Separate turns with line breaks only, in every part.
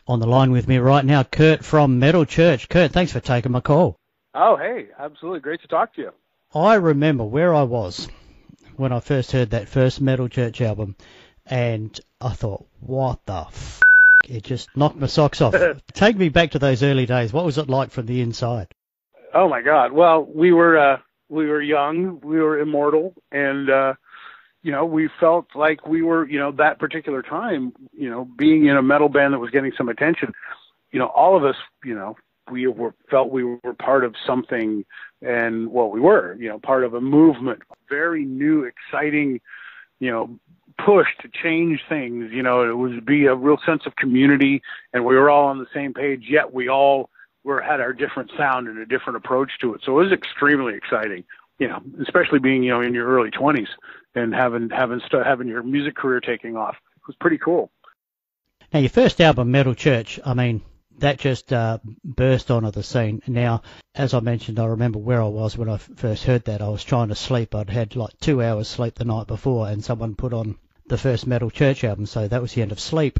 On the line with me right now, Kurdt from Metal Church. Kurdt, thanks for taking my call.
Oh, hey, absolutely. Great to talk to you.
I remember where I was when I first heard that first Metal Church album, and I thought, what the f***? It just knocked my socks off. Take me back to those early days. What was it like from the inside?
Oh, my God. Well, we were young, we were immortal, and, we felt like we were, that particular time, being in a metal band that was getting some attention, all of us, felt we were part of something, and we were, part of a movement, very new, exciting, push to change things. It would be a real sense of community, and we were all on the same page, yet we all had our different sound and a different approach to it. So it was extremely exciting, especially being, in your early 20s and having your music career taking off. It was pretty cool.
Now, your first album, Metal Church, that just burst onto the scene. Now, as I mentioned, I remember where I was when I first heard that. I was trying to sleep. I'd had like 2 hours sleep the night before, and someone put on the first Metal Church album, so that was the end of sleep.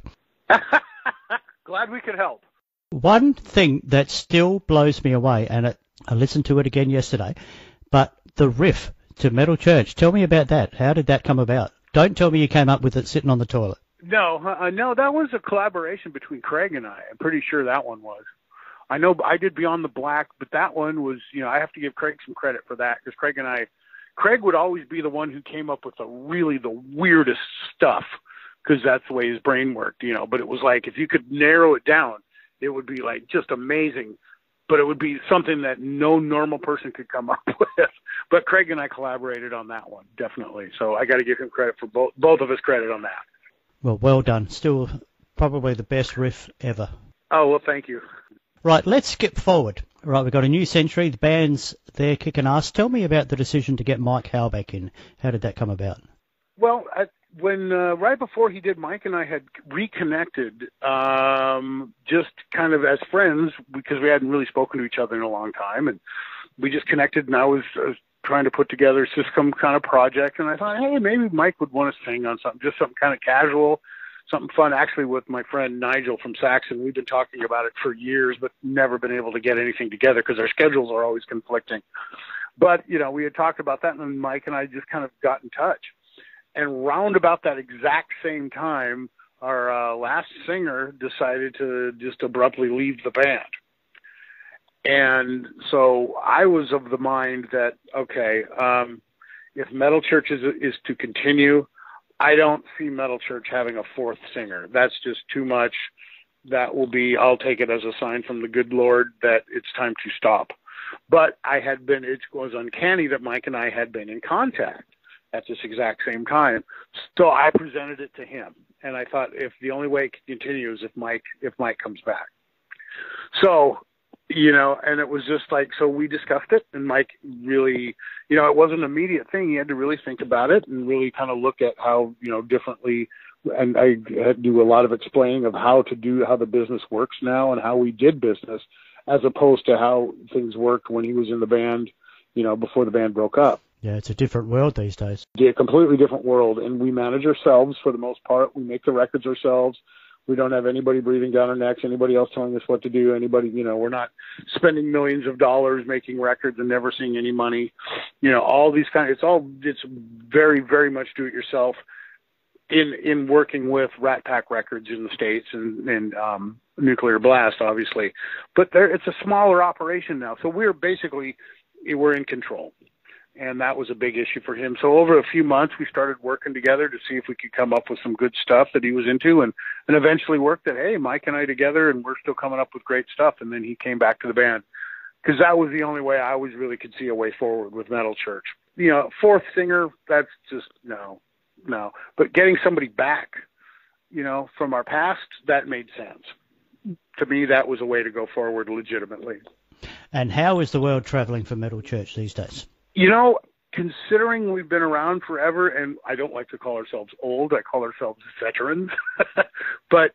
Glad we could help.
One thing that still blows me away, and I listened to it again yesterday, but the riff to Metal Church, tell me about that. How did that come about? Don't tell me you came up with it sitting on the toilet.
No, that was a collaboration between Craig and I. I'm pretty sure that one was. I know I did Beyond the Black, but that one was, I have to give Craig some credit for that, because Craig would always be the one who came up with the weirdest stuff, because that's the way his brain worked, but it was like, if you could narrow it down, it would be like just amazing, but it would be something that no normal person could come up with. But Craig and I collaborated on that one, definitely. So I got to give him credit for both of us credit on that.
Well done. Still probably the best riff ever.
Oh, well, thank you.
Right, let's skip forward. Right, we've got a new century. The band's there kicking ass. Tell me about the decision to get Mike Howe back in. How did that come about?
Well, when right before he did, Mike and I had reconnected, just kind of as friends, because we hadn't really spoken to each other in a long time, and we just connected. And I was trying to put together some kind of project, and I thought, hey, maybe Mike would want to sing on something, just something kind of casual, something fun. Actually, with my friend Nigel from Saxon, we've been talking about it for years, but never been able to get anything together because our schedules are always conflicting. But we had talked about that, and then Mike and I just kind of got in touch. And round about that exact same time, our last singer decided to just abruptly leave the band. And so I was of the mind that, okay, if Metal Church is to continue, I don't see Metal Church having a fourth singer. That's just too much. I'll take it as a sign from the good Lord that it's time to stop. But it was uncanny that Mike and I had been in contact at this exact same time. So I presented it to him. And I thought, if the only way it can continue is if Mike comes back. So, and it was just like, so we discussed it, and Mike really, it wasn't an immediate thing. He had to really think about it and really kind of look at how, differently, and I had to do a lot of explaining of how the business works now and how we did business, as opposed to how things worked when he was in the band, before the band broke up.
Yeah, it's a different world these days.
Yeah, a completely different world, and we manage ourselves for the most part. We make the records ourselves. We don't have anybody breathing down our necks, anybody else telling us what to do, we're not spending millions of dollars making records and never seeing any money. All these it's very, very much do it yourself in working with Rat Pack Records in the States and Nuclear Blast, obviously. But it's a smaller operation now. So we're in control. And that was a big issue for him. So over a few months, we started working together to see if we could come up with some good stuff that he was into, and eventually worked that, hey, Mike and I together, and we're still coming up with great stuff. And then he came back to the band, because that was the only way I always really could see a way forward with Metal Church. Fourth singer, that's just no. But getting somebody back, from our past, that made sense. To me, that was a way to go forward legitimately.
And how is the world traveling for Metal Church these days?
Considering we've been around forever, and I don't like to call ourselves old, I call ourselves veterans, but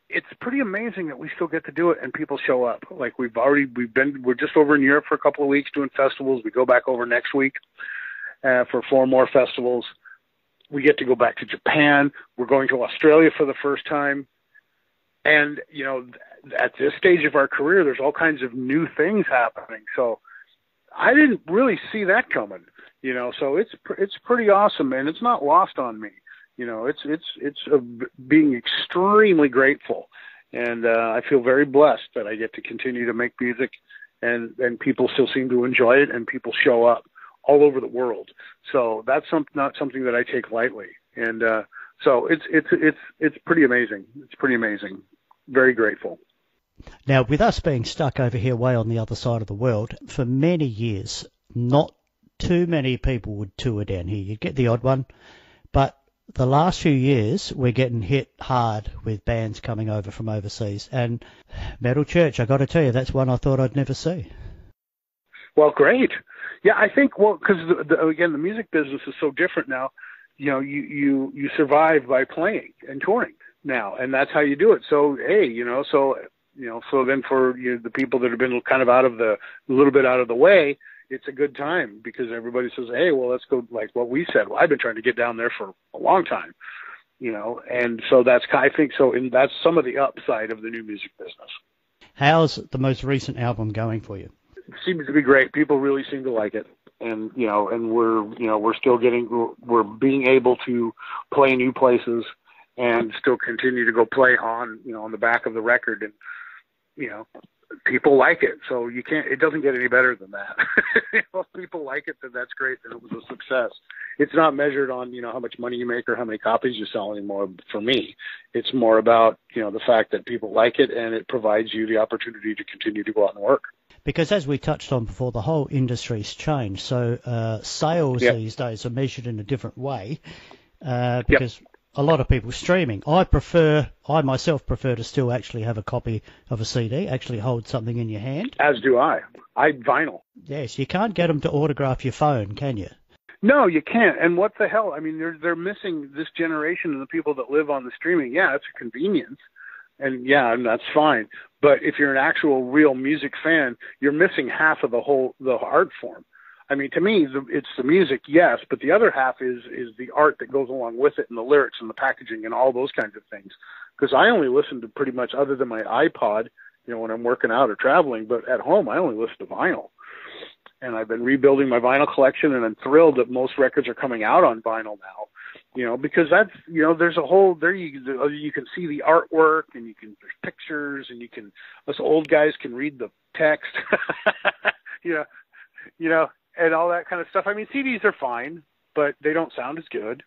it's pretty amazing that we still get to do it and people show up. Like we're just over in Europe for a couple of weeks doing festivals. We go back over next week for 4 more festivals. We get to go back to Japan. We're going to Australia for the first time. And, at this stage of our career, there's all kinds of new things happening. So I didn't really see that coming, so it's pretty awesome, and it's not lost on me. Being extremely grateful. And I feel very blessed that I get to continue to make music, and people still seem to enjoy it, and people show up all over the world. So that's not something that I take lightly. And so it's pretty amazing. It's pretty amazing. Very grateful.
Now, with us being stuck over here way on the other side of the world, for many years, not too many people would tour down here. You'd get the odd one, but the last few years, we're getting hit hard with bands coming over from overseas. And Metal Church, I got to tell you, that's one I thought I'd never see.
Well, great. Yeah, I think, because again, the music business is so different now. You survive by playing and touring now, and that's how you do it. So, hey, so then for the people that have been kind of a little bit out of the way, it's a good time because everybody says, hey, well, let's go, like what we said. Well, I've been trying to get down there for a long time, and so I think so. And that's some of the upside of the new music business.
How's the most recent album going for you?
It seems to be great. People really seem to like it. And, and we're being able to play new places and still continue to go play on the back of the record. And, people like it. So it doesn't get any better than that. If people like it, then that's great. Then it was a success. It's not measured on, how much money you make or how many copies you sell anymore. For me, it's more about, the fact that people like it, and it provides you the opportunity to continue to go out and work.
Because as we touched on before, the whole industry's changed. So sales these days are measured in a different way because a lot of people streaming. I myself prefer to still actually have a copy of a CD, actually hold something in your hand.
As do I. Vinyl.
Yes, you can't get them to autograph your phone, can you?
No, you can't. And what the hell? I mean, they're missing this generation of the people that live on the streaming. Yeah, it's a convenience. And that's fine. But if you're an actual real music fan, you're missing half of the art form. I mean, to me, it's the music, yes, but the other half is the art that goes along with it, and the lyrics and the packaging and all those kinds of things. Because I only listen to pretty much, other than my iPod, when I'm working out or traveling, but at home I only listen to vinyl. And I've been rebuilding my vinyl collection, and I'm thrilled that most records are coming out on vinyl now. Because that's, there's a whole, there you can see the artwork, and there's pictures, and us old guys can read the text, and all that kind of stuff. I mean, CDs are fine, but they don't sound as good.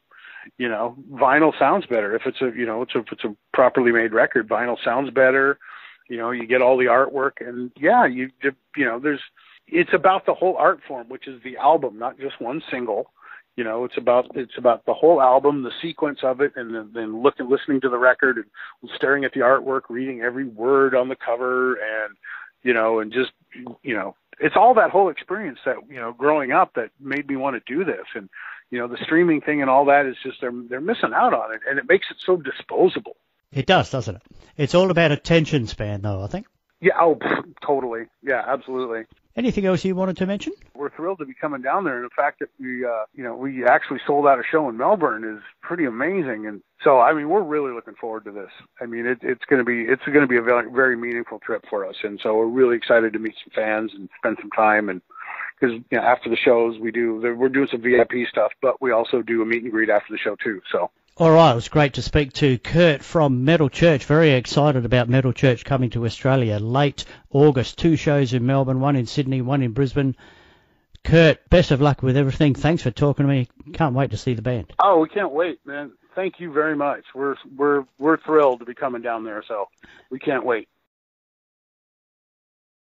Vinyl sounds better if it's if it's a properly made record. Vinyl sounds better. You get all the artwork, and it's about the whole art form, which is the album, not just one single. It's about the whole album, the sequence of it, and then listening to the record and staring at the artwork, reading every word on the cover, and and just it's all that whole experience that growing up that made me want to do this. And the streaming thing and all that is just they're missing out on it, and it makes it so disposable. It
does, doesn't it? It's all about attention span, though, I think.
Yeah, totally. Yeah, absolutely.
Anything else you wanted to mention?
We're thrilled to be coming down there, and the fact that we actually sold out a show in Melbourne is pretty amazing. And so, I mean, we're really looking forward to this. I mean, it's going to be a very, very meaningful trip for us, and so we're really excited to meet some fans and spend some time. And because after the shows, we're doing some VIP stuff, but we also do a meet and greet after the show too. So.
All right, it was great to speak to Kurdt from Metal Church. Very excited about Metal Church coming to Australia late August. 2 shows in Melbourne, 1 in Sydney, 1 in Brisbane. Kurdt, best of luck with everything. Thanks for talking to me. Can't wait to see the band.
Oh, we can't wait, man. Thank you very much. We're thrilled to be coming down there, so we can't wait.